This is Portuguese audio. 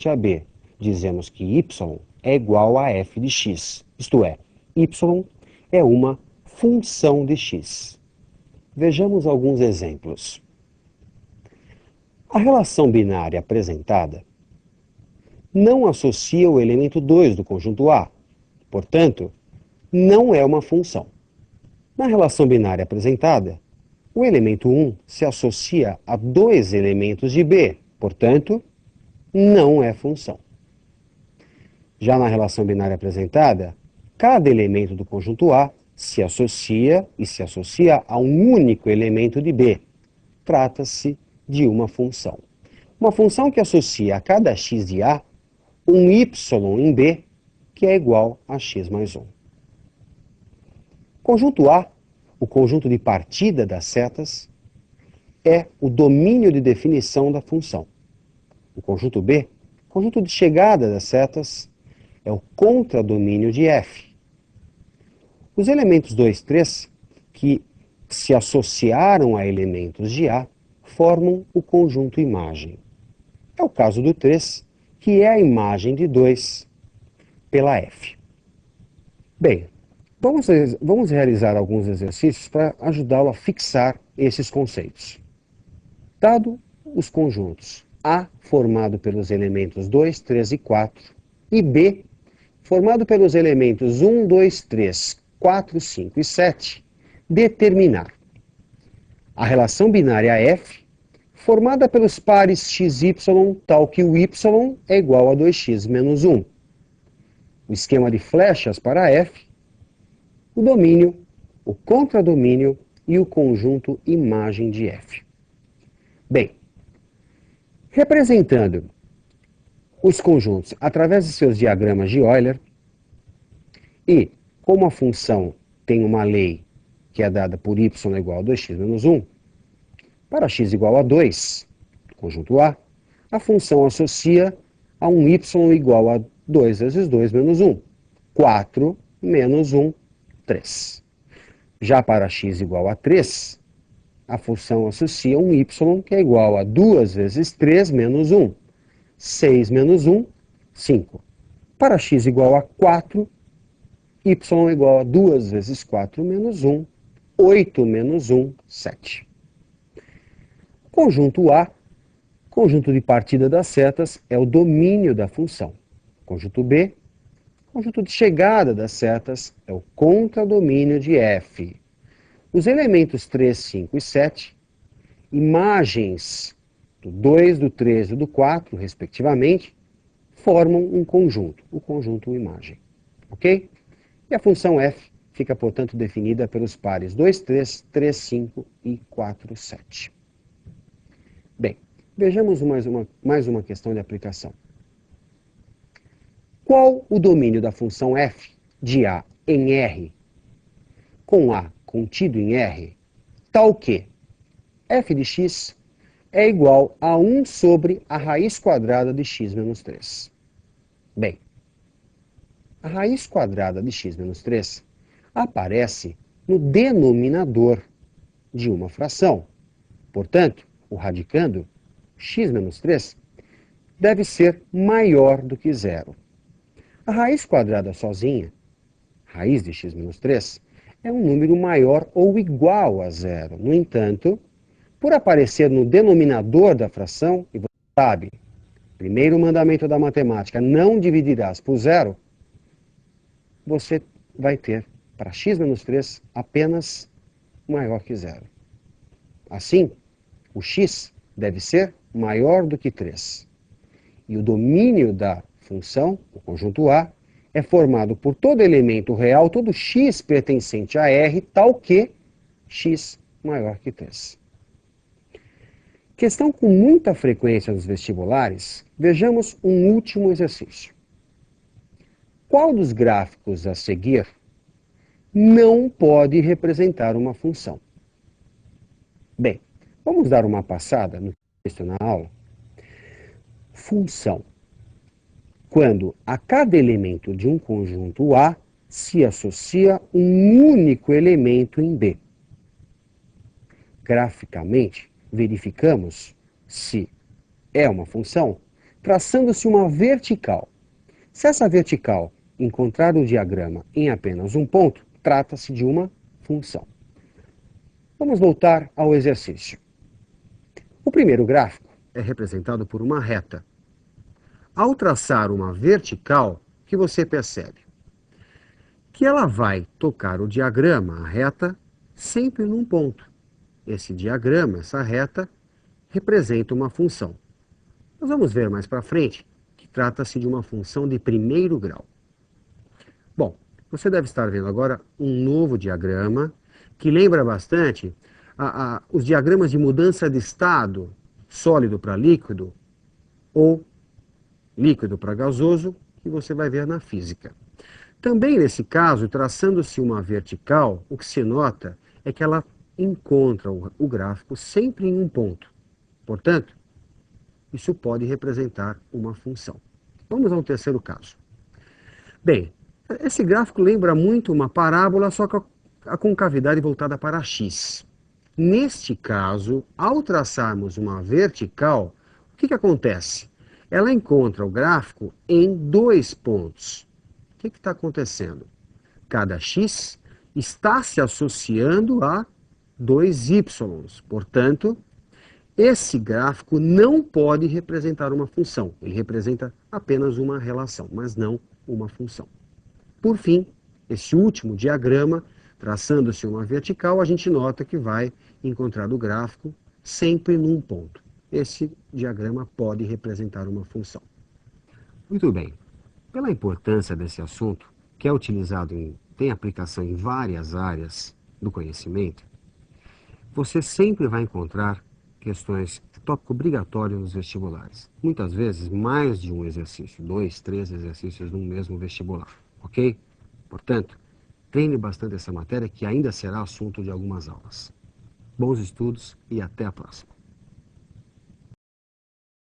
a b, dizemos que y é igual a f de x, isto é, y é uma função de x. Vejamos alguns exemplos. A relação binária apresentada não associa o elemento 2 do conjunto A, portanto, não é uma função. Na relação binária apresentada, o elemento 1 se associa a dois elementos de B, portanto, não é função. Já na relação binária apresentada, cada elemento do conjunto A se associa a um único elemento de B. Trata-se de uma função. Uma função que associa a cada x de A um y em B, que é igual a x mais 1. Conjunto A, o conjunto de partida das setas, é o domínio de definição da função. O conjunto B, conjunto de chegada das setas, é o contradomínio de f. Os elementos 2, 3, que se associaram a elementos de A, formam o conjunto imagem. É o caso do 3, que é a imagem de 2 pela f. Bem, vamos realizar alguns exercícios para ajudá-lo a fixar esses conceitos. Dado os conjuntos A formado pelos elementos 2, 3 e 4 e B formado pelos elementos 1, 2, 3, 4, 5 e 7, determinar a relação binária f formada pelos pares x, y, tal que o y é igual a 2x menos 1. O esquema de flechas para f, o domínio, o contradomínio e o conjunto imagem de f. Bem, representando os conjuntos através de seus diagramas de Euler e como a função tem uma lei que é dada por y igual a 2x menos 1, para x igual a 2, conjunto A, a função associa a um y igual a 2 vezes 2 menos 1, 4 menos 1, 3. Já para x igual a 3, a função associa um y que é igual a 2 vezes 3 menos 1, 6 menos 1, 5. Para x igual a 4, y é igual a 2 vezes 4 menos 1, 8 menos 1, 7. Conjunto A, conjunto de partida das setas, é o domínio da função. Conjunto B, conjunto de chegada das setas, é o contradomínio de f. Os elementos 3, 5 e 7, imagens do 2, do 3 e do 4, respectivamente, formam um conjunto, o conjunto imagem. Ok? E a função f fica, portanto, definida pelos pares 2, 3, 3, 5 e 4, 7. Bem, vejamos mais uma questão de aplicação. Qual o domínio da função f de A em R, com A contido em R, tal que f de x é igual a 1 sobre a raiz quadrada de x menos 3? Bem, a raiz quadrada de x menos 3 aparece no denominador de uma fração. Portanto, o radicando, x menos 3, deve ser maior do que zero. A raiz quadrada sozinha, raiz de x menos 3, é um número maior ou igual a zero. No entanto, por aparecer no denominador da fração, e você sabe, primeiro mandamento da matemática, não dividirás por zero, você vai ter, para x menos 3, apenas maior que zero. Assim, o x deve ser maior do que 3. E o domínio da função, o conjunto A, é formado por todo elemento real, todo x pertencente a R, tal que x maior que 3. Questão com muita frequência nos vestibulares, vejamos um último exercício. Qual dos gráficos a seguir não pode representar uma função? Bem, vamos dar uma passada no texto na aula. Função. Quando a cada elemento de um conjunto A se associa um único elemento em B. Graficamente, verificamos se é uma função traçando-se uma vertical. Se essa vertical encontrar o diagrama em apenas um ponto, trata-se de uma função. Vamos voltar ao exercício. O primeiro gráfico é representado por uma reta. Ao traçar uma vertical, o que você percebe? Que ela vai tocar o diagrama, a reta, sempre num ponto. Esse diagrama, essa reta, representa uma função. Nós vamos ver mais para frente que trata-se de uma função de primeiro grau. Bom, você deve estar vendo agora um novo diagrama que lembra bastante os diagramas de mudança de estado, sólido para líquido ou líquido para gasoso, que você vai ver na física. Também nesse caso, traçando-se uma vertical, o que se nota é que ela encontra o gráfico sempre em um ponto. Portanto, isso pode representar uma função. Vamos ao terceiro caso. Bem, esse gráfico lembra muito uma parábola, só que a concavidade voltada para x. Neste caso, ao traçarmos uma vertical, o que acontece? Ela encontra o gráfico em dois pontos. O que está acontecendo? Cada x está se associando a dois y. Portanto, esse gráfico não pode representar uma função. Ele representa apenas uma relação, mas não uma função. Por fim, esse último diagrama, traçando-se uma vertical, a gente nota que vai encontrar o gráfico sempre num ponto. Esse diagrama pode representar uma função. Muito bem. Pela importância desse assunto, que é utilizado tem aplicação em várias áreas do conhecimento, você sempre vai encontrar questões tópico obrigatório nos vestibulares. Muitas vezes, mais de um exercício, 2, 3 exercícios num mesmo vestibular, ok? Portanto, treine bastante essa matéria que ainda será assunto de algumas aulas. Bons estudos e até a próxima.